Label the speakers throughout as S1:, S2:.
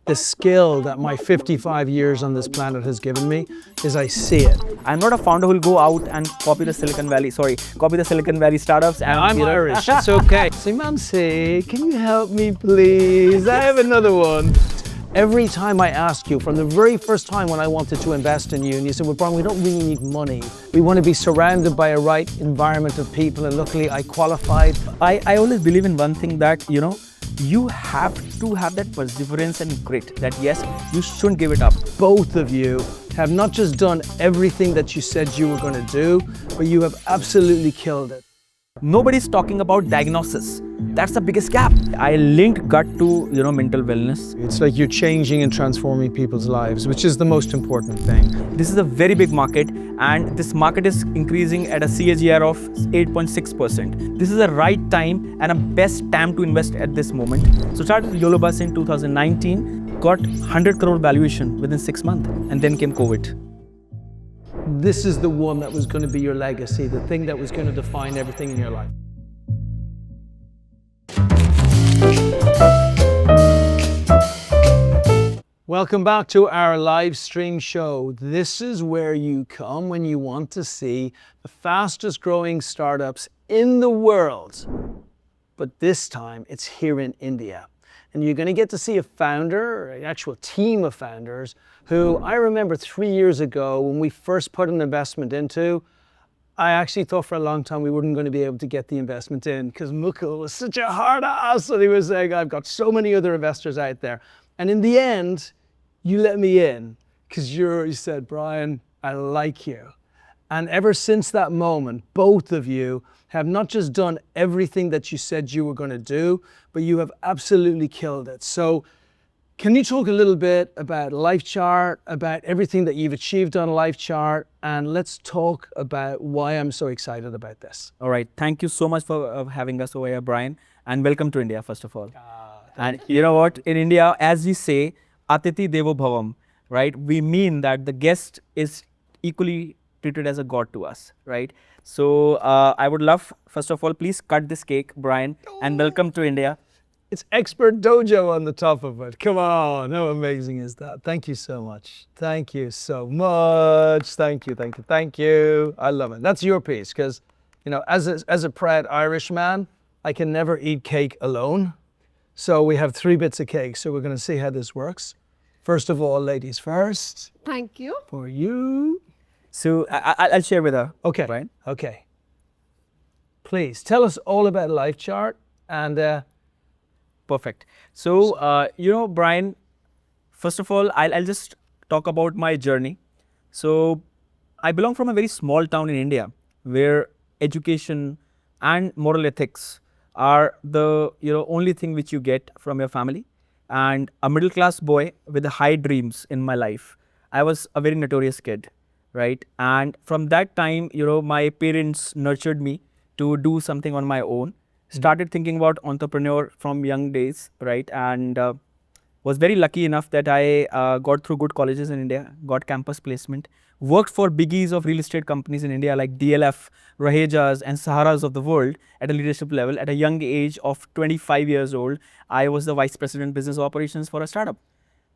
S1: The skill that my 55 years on this planet has given me is I see it.
S2: I'm not a founder who will go out and copy the Silicon Valley startups. And
S1: I'm Irish, it's okay. Say, Mansi, can you help me please? I have another one. Every time I ask you, from the very first time when I wanted to invest in you, and you said, well, Brian, we don't really need money. We want to be surrounded by a right environment of people, and luckily I qualified.
S2: I always believe in one thing that, you have to have that perseverance and grit that yes, you shouldn't give it up.
S1: Both of you have not just done everything that you said you were going to do, but you have absolutely killed it.
S2: Nobody's talking about diagnosis. That's the biggest gap. I linked gut to, mental wellness.
S1: It's like you're changing and transforming people's lives, which is the most important thing.
S2: This is a very big market, and this market is increasing at a CAGR of 8.6%. This is the right time and a best time to invest at this moment. So started YoloBus in 2019, got 100 crore valuation within 6 months, and then came COVID.
S1: This is the one that was going to be your legacy, the thing that was going to define everything in your life. Welcome back to our live stream show. This is where you come when you want to see the fastest growing startups in the world. But this time it's here in India. And you're going to get to see a founder, an actual team of founders, who I remember 3 years ago when we first put an investment into, I actually thought for a long time we weren't going to be able to get the investment in because Mukul was such a hard ass and he was saying, I've got so many other investors out there. And in the end, you let me in because you said, Brian, I like you. And ever since that moment, both of you have not just done everything that you said you were going to do, but you have absolutely killed it. So can you talk a little bit about LifeChart, about everything that you've achieved on LifeChart, and let's talk about why I'm so excited about this.
S2: All right. Thank you so much for having us over here, Brian, and welcome to India, first of all. And you know what? In India, as we say, Atiti Devo Bhavam, right? We mean that the guest is equally treated as a god to us, right? So I would love, first of all, please cut this cake, Brian, and welcome to India.
S1: It's expert Dojo on the top of it. Come on, how amazing is that? Thank you so much. Thank you so much. Thank you, thank you, thank you. I love it. That's your piece, because, as a proud Irishman, I can never eat cake alone. So we have 3 bits of cake, so we're going to see how this works. First of all, ladies first.
S3: Thank you.
S1: For you.
S2: So I'll share with her.
S1: Okay,
S2: Brian.
S1: Okay. Please, tell us all about LifeChart and...
S2: Perfect. So, Brian, first of all, I'll just talk about my journey. So, I belong from a very small town in India where education and moral ethics are the only thing which you get from your family. And a middle class boy with high dreams in my life. I was a very notorious kid, right? And from that time, my parents nurtured me to do something on my own. Started thinking about entrepreneur from young days, right? And was very lucky enough that I got through good colleges in India, got campus placement, worked for biggies of real estate companies in India like DLF, Rahejas and Saharas of the world at a leadership level. At a young age of 25 years old, I was the vice president business operations for a startup.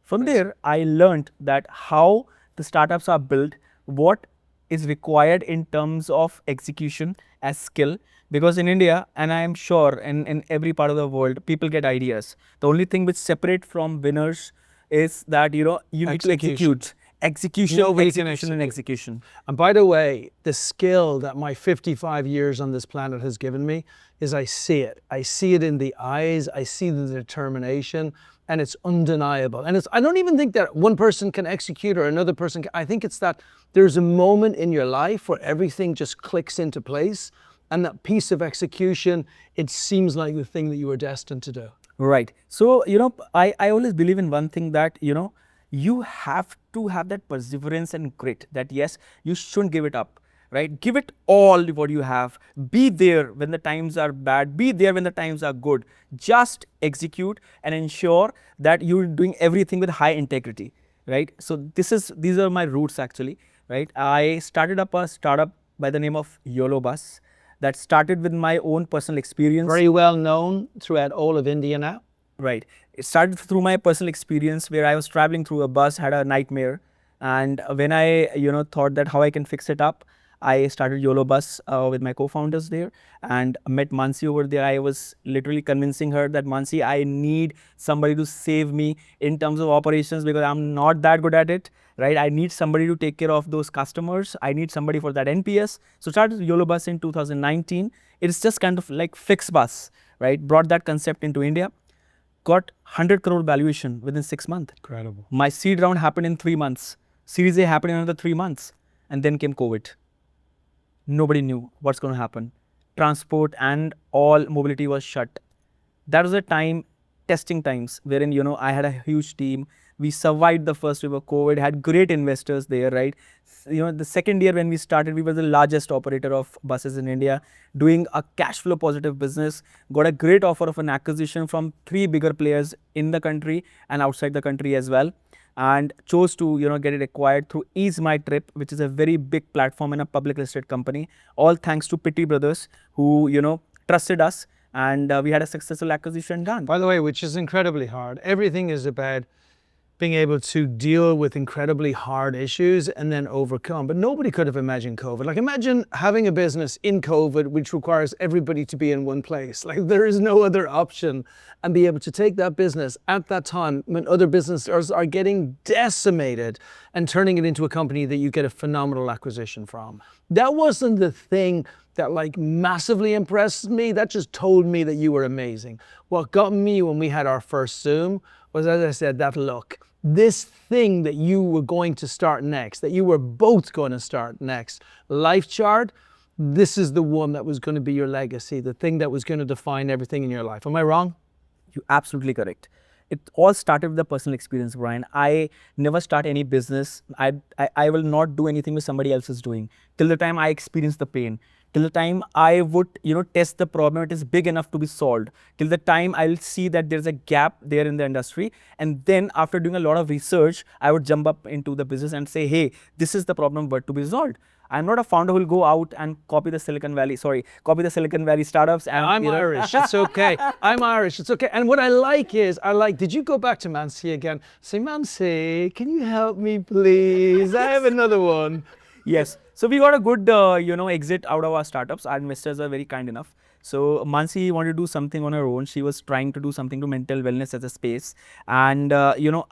S2: From there, I learned that how the startups are built, what is required in terms of execution as skill. Because in India, and I am sure in every part of the world, people get ideas. The only thing which separates from winners is that, you need to execute. Execution.
S1: And by the way, the skill that my 55 years on this planet has given me is I see it. I see it in the eyes. I see the determination, and it's undeniable. And I don't even think that one person can execute or another person can. I think it's that there's a moment in your life where everything just clicks into place. And that piece of execution, it seems like the thing that you were destined to do.
S2: Right. So, I always believe in one thing that, you have to have that perseverance and grit that yes, you shouldn't give it up, right? Give it all what you have. Be there when the times are bad. Be there when the times are good. Just execute and ensure that you're doing everything with high integrity, right? So these are my roots actually, right? I started up a startup by the name of YoloBus. That started with my own personal experience.
S1: Very well known throughout all of India now.
S2: Right. It started through my personal experience where I was traveling through a bus, had a nightmare. And when I, thought that how I can fix it up, I started YoloBus with my co-founders there and met Mansi over there. I was literally convincing her that Mansi, I need somebody to save me in terms of operations because I'm not that good at it, right? I need somebody to take care of those customers. I need somebody for that NPS. So started YoloBus in 2019. It's just kind of like fixed bus, right? Brought that concept into India. Got 100 crore valuation within 6 months.
S1: Incredible.
S2: My seed round happened in 3 months. Series A happened in another 3 months. And then came COVID. Nobody knew what's going to happen. Transport and all mobility was shut. That was the time, testing times, wherein, I had a huge team. We survived the first wave of COVID, had great investors there, right? The second year when we started, we were the largest operator of buses in India, doing a cash flow positive business, got a great offer of an acquisition from 3 bigger players in the country and outside the country as well. And chose to get it acquired through Ease My Trip, which is a very big platform and a public listed company. All thanks to Pitti brothers who trusted us, and we had a successful acquisition done.
S1: By the way, which is incredibly hard. Everything is about being able to deal with incredibly hard issues and then overcome. But nobody could have imagined COVID. Like, imagine having a business in COVID, which requires everybody to be in one place. Like, there is no other option. And be able to take that business at that time when other businesses are getting decimated and turning it into a company that you get a phenomenal acquisition from. That wasn't the thing that like massively impressed me. That just told me that you were amazing. What got me when we had our first Zoom was, as I said, that look. This thing that you were going to start next, that you were both going to start next, LifeChart, this is the one that was going to be your legacy, the thing that was going to define everything in your life. Am I wrong?
S2: You're absolutely correct. It all started with the personal experience, Brian. I never start any business. I will not do anything with somebody else is doing till the time I experience the pain. Till the time I would, test the problem, it is big enough to be solved. Till the time I'll see that there's a gap there in the industry. And then after doing a lot of research, I would jump up into the business and say, hey, this is the problem, but to be solved. I'm not a founder who will go out and copy the Silicon Valley startups. And
S1: I'm Irish, it's okay. I'm Irish, it's okay. And what I like, did you go back to Mansi again? Say, Mansi, can you help me please? I have another one.
S2: Yes. So we got a good, exit out of our startups. Our investors are very kind enough. So Mansi wanted to do something on her own. She was trying to do something to mental wellness as a space. And,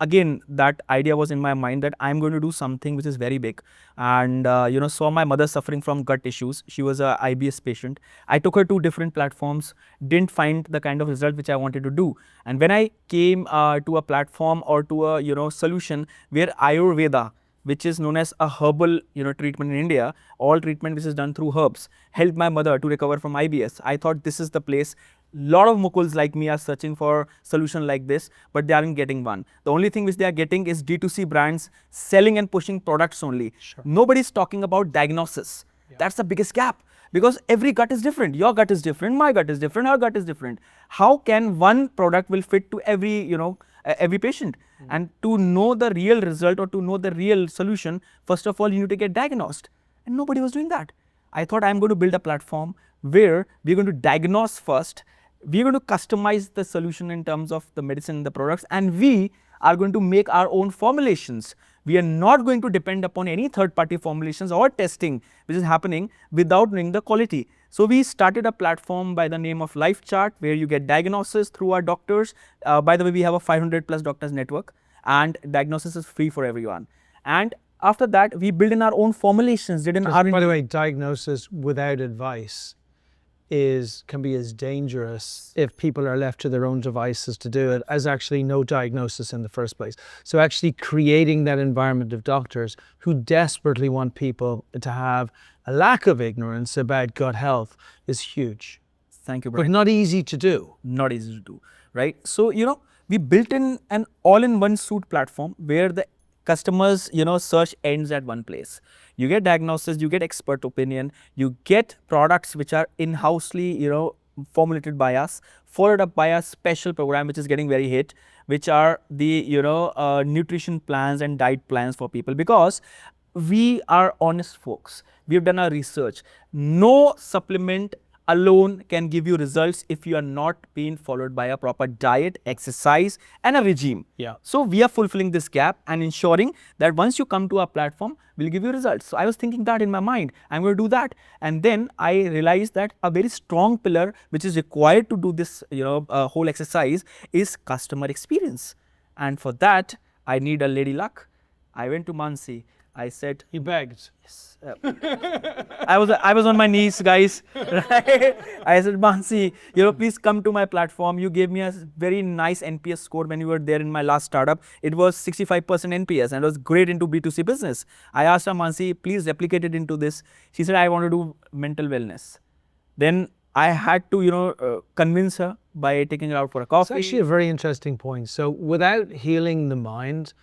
S2: again, that idea was in my mind that I'm going to do something which is very big. And, saw my mother suffering from gut issues. She was a IBS patient. I took her to different platforms, didn't find the kind of result which I wanted to do. And when I came to a platform or to a, solution where Ayurveda, which is known as a herbal, treatment in India, all treatment which is done through herbs, helped my mother to recover from IBS. I thought this is the place. Lot of Mukuls like me are searching for solution like this, but they aren't getting one. The only thing which they are getting is D2C brands selling and pushing products only.
S1: Sure.
S2: Nobody's talking about diagnosis. Yeah. That's the biggest gap. Because every gut is different. Your gut is different, my gut is different, her gut is different. How can one product will fit to every patient? And to know the real result or to know the real solution, first of all, you need to get diagnosed. And nobody was doing that. I thought I'm going to build a platform where we're going to diagnose first. We're going to customize the solution in terms of the medicine and the products. And we are going to make our own formulations. We are not going to depend upon any third-party formulations or testing which is happening without knowing the quality. So we started a platform by the name of LifeChart where you get diagnosis through our doctors. By the way, we have a 500 plus doctors network and diagnosis is free for everyone. And after that, we build in our own formulations.
S1: By the way, diagnosis without advice can be as dangerous if people are left to their own devices to do it as actually no diagnosis in the first place. So actually creating that environment of doctors who desperately want people to have a lack of ignorance about gut health is huge.
S2: Thank you, Brian.
S1: But not easy to do.
S2: Not easy to do, right? So, we built in an all-in-one suite platform where the customers, search ends at one place. You get diagnosis, you get expert opinion, you get products which are in-housely, formulated by us, followed up by a special program which is getting very hit, which are the, nutrition plans and diet plans for people, because we are honest folks. We have done our research. No supplement alone can give you results if you are not being followed by a proper diet, exercise, and a regime.
S1: Yeah.
S2: So we are fulfilling this gap and ensuring that once you come to our platform, we'll give you results. So I was thinking that in my mind, I'm going to do that. And then I realized that a very strong pillar which is required to do this, whole exercise is customer experience. And for that, I need a lady luck. I went to Mansi. I said,
S1: You begged.
S2: yes. I was on my knees, guys. Right? I said, Mansi, please come to my platform. You gave me a very nice NPS score when you were there in my last startup. It was 65% NPS and it was great into B2C business. I asked her, Mansi, please replicate it into this. She said, I want to do mental wellness. Then I had to, convince her by taking her out for a coffee.
S1: It's actually a very interesting point. So without healing the mind,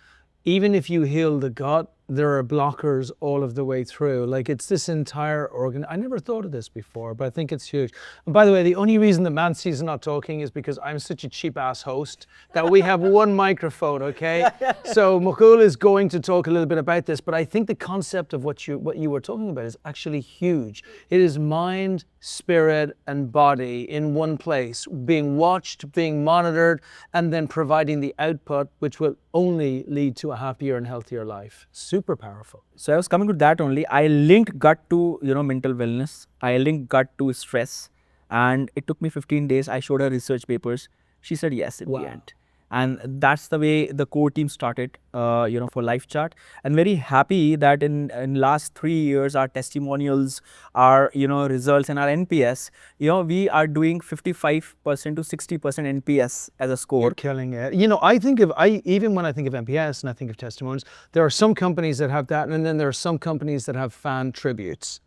S1: even if you heal the gut, there are blockers all of the way through. Like it's this entire organ. I never thought of this before, but I think it's huge. And by the way, the only reason that Mansi's not talking is because I'm such a cheap ass host that we have one microphone, okay? So Mukul is going to talk a little bit about this, but I think the concept of what you were talking about is actually huge. It is mind, spirit, and body in one place, being watched, being monitored, and then providing the output, which will only lead to a happier and healthier life. Super powerful.
S2: So I was coming to that only. I linked gut to, mental wellness. I linked gut to stress. And it took me 15 days. I showed her research papers. She said yes in the end. And that's the way the core team started, for LifeChart. And very happy that in last 3 years, our testimonials, our, results and our NPS, we are doing 55% to 60% NPS as a score.
S1: You're killing it. Even when I think of NPS and I think of testimonials, there are some companies that have that, and then there are some companies that have fan tributes.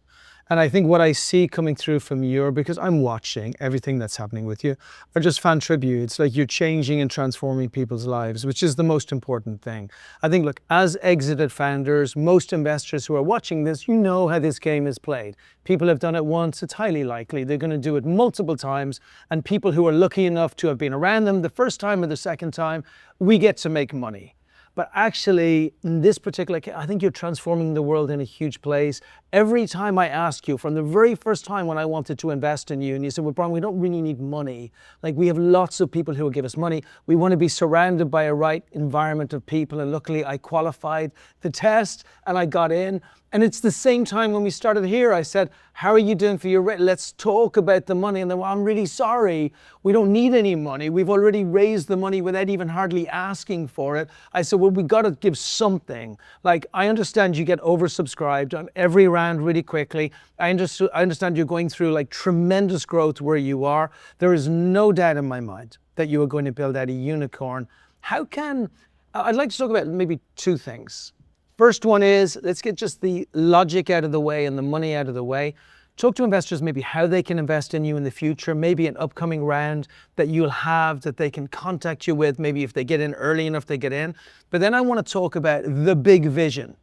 S1: And I think what I see coming through from you, because I'm watching everything that's happening with you, are just fan tributes. Like you're changing and transforming people's lives, which is the most important thing. I think, look, as exited founders, most investors who are watching this, you know how this game is played. People have done it once, it's highly likely they're going to do it multiple times. And people who are lucky enough to have been around them the first time or the second time, we get to make money. But actually, in this particular case, I think you're transforming the world in a huge place. Every time I ask you, from the very first time when I wanted to invest in you, and you said, well, Brian, we don't really need money. Like, we have lots of people who will give us money. We want to be surrounded by a right environment of people. And luckily, I qualified the test and I got in. And it's the same time when we started here, I said, how are you doing for your rent? Let's talk about the money. And then, well, I'm really sorry. We don't need any money. We've already raised the money without even hardly asking for it. I said, well, we got to give something. Like, I understand you get oversubscribed on every round really quickly. I understand you're going through like tremendous growth where you are. There is no doubt in my mind that you are going to build out a unicorn. I'd like to talk about maybe two things. First one is, let's get just the logic out of the way and the money out of the way. Talk to investors maybe how they can invest in you in the future, maybe an upcoming round that you'll have that they can contact you with, maybe if they get in early enough they get in. But then I want to talk about the big vision,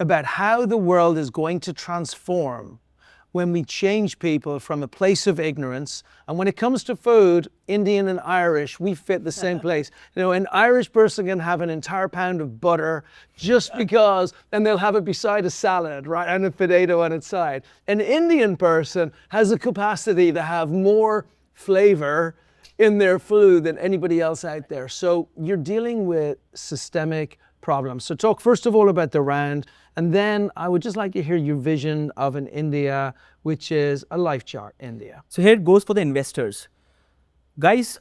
S1: about how the world is going to transform when we change people from a place of ignorance. And when it comes to food, Indian and Irish, we fit the same place. An Irish person can have an entire pound of butter just because, and they'll have it beside a salad, right? And a potato on its side. An Indian person has a capacity to have more flavor in their food than anybody else out there. So you're dealing with systemic problems. So talk first of all about the round, and then I would just like to hear your vision of an India, which is a LifeChart India.
S2: So here it goes for the investors. Guys,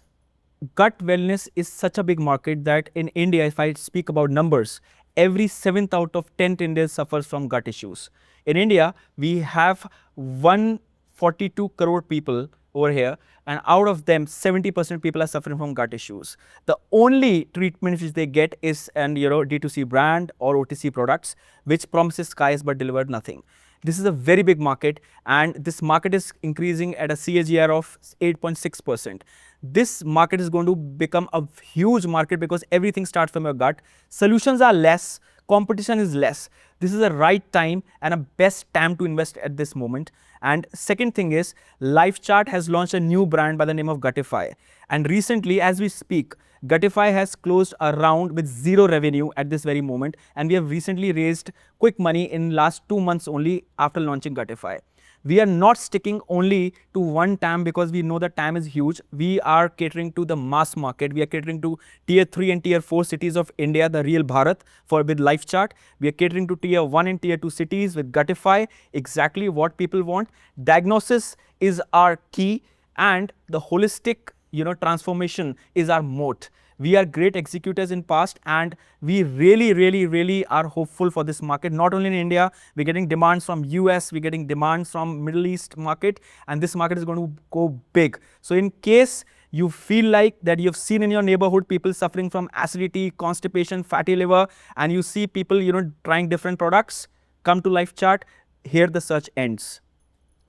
S2: gut wellness is such a big market that in India, if I speak about numbers, every 7th out of 10 Indians suffers from gut issues. In India, we have 142 crore people over here, and out of them 70% people are suffering from gut issues. The only treatment which they get is D2C brand or OTC products, which promises skies but delivered nothing. This is a very big market, and this market is increasing at a CAGR of 8.6%. This market is going to become a huge market because everything starts from your gut. Solutions are less, competition is less. This is a right time and a best time to invest at this moment. And second thing is, LifeChart has launched a new brand by the name of Gutify. And recently, as we speak, Gutify has closed a round with 0 revenue at this very moment. And we have recently raised quick money in last 2 months only after launching Gutify. we are not sticking only to one TAM because we know the TAM is huge. We are catering to the mass market. We are catering to tier 3 and tier 4 cities of India, the real Bharat, with LifeChart. We are catering to tier 1 and tier 2 cities with Gutify, exactly what people want. Diagnosis is our key, and the holistic transformation is our moat. We are great executors in past, and we really are hopeful for this market. Not only in India, we're getting demands from US, we're getting demands from Middle East market, and this market is going to go big. So in case you feel like that you've seen in your neighborhood people suffering from acidity, constipation, fatty liver, and you see people trying different products, come to LifeChart. Here the search ends.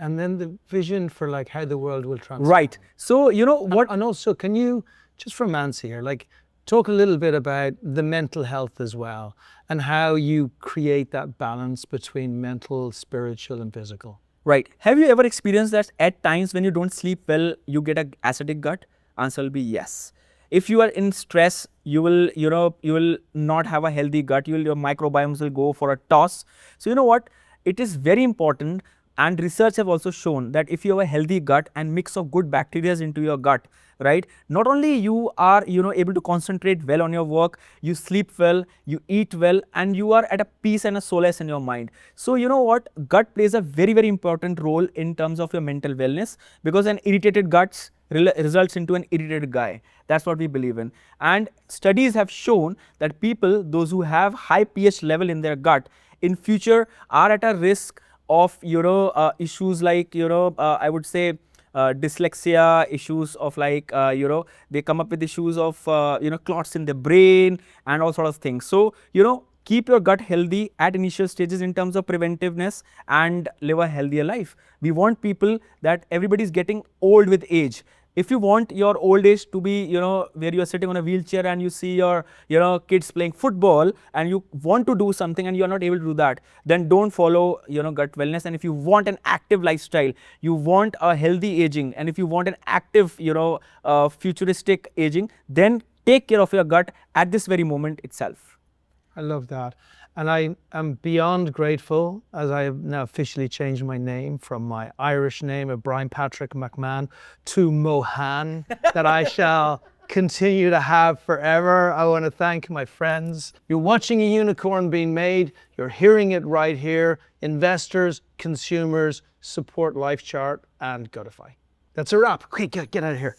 S1: And then the vision for like how the world will transform.
S2: Right. So what?
S1: And also, can you, just for Mansi here, like talk a little bit about the mental health as well, and how you create that balance between mental, spiritual, and physical.
S2: Right. Have you ever experienced that at times when you don't sleep well, you get an acidic gut? Answer will be yes. If you are in stress, you will not have a healthy gut. Your microbiomes will go for a toss. So what? It is very important. And research have also shown that if you have a healthy gut and mix of good bacteria into your gut, right, not only you are able to concentrate well on your work, you sleep well, you eat well, and you are at a peace and a solace in your mind. So what, gut plays a very important role in terms of your mental wellness, because an irritated gut results into an irritated guy. That's what we believe in. And studies have shown that people, those who have high pH level in their gut, in future are at a risk of issues like I would say dyslexia, issues of like they come up with issues of clots in the brain and all sort of things. So keep your gut healthy at initial stages in terms of preventiveness and live a healthier life. We want people that everybody is getting old with age. If you want your old age to be, where you are sitting on a wheelchair and you see your, kids playing football and you want to do something and you are not able to do that, then don't follow, gut wellness. And if you want an active lifestyle, you want a healthy aging, and if you want an active, futuristic aging, then take care of your gut at this very moment itself.
S1: I love that. And I am beyond grateful, as I have now officially changed my name from my Irish name of Brian Patrick McMahon to Mahon, that I shall continue to have forever. I want to thank my friends. You're watching a unicorn being made. You're hearing it right here. Investors, consumers, support LifeChart and Gutify. That's a wrap. Okay, get out of here.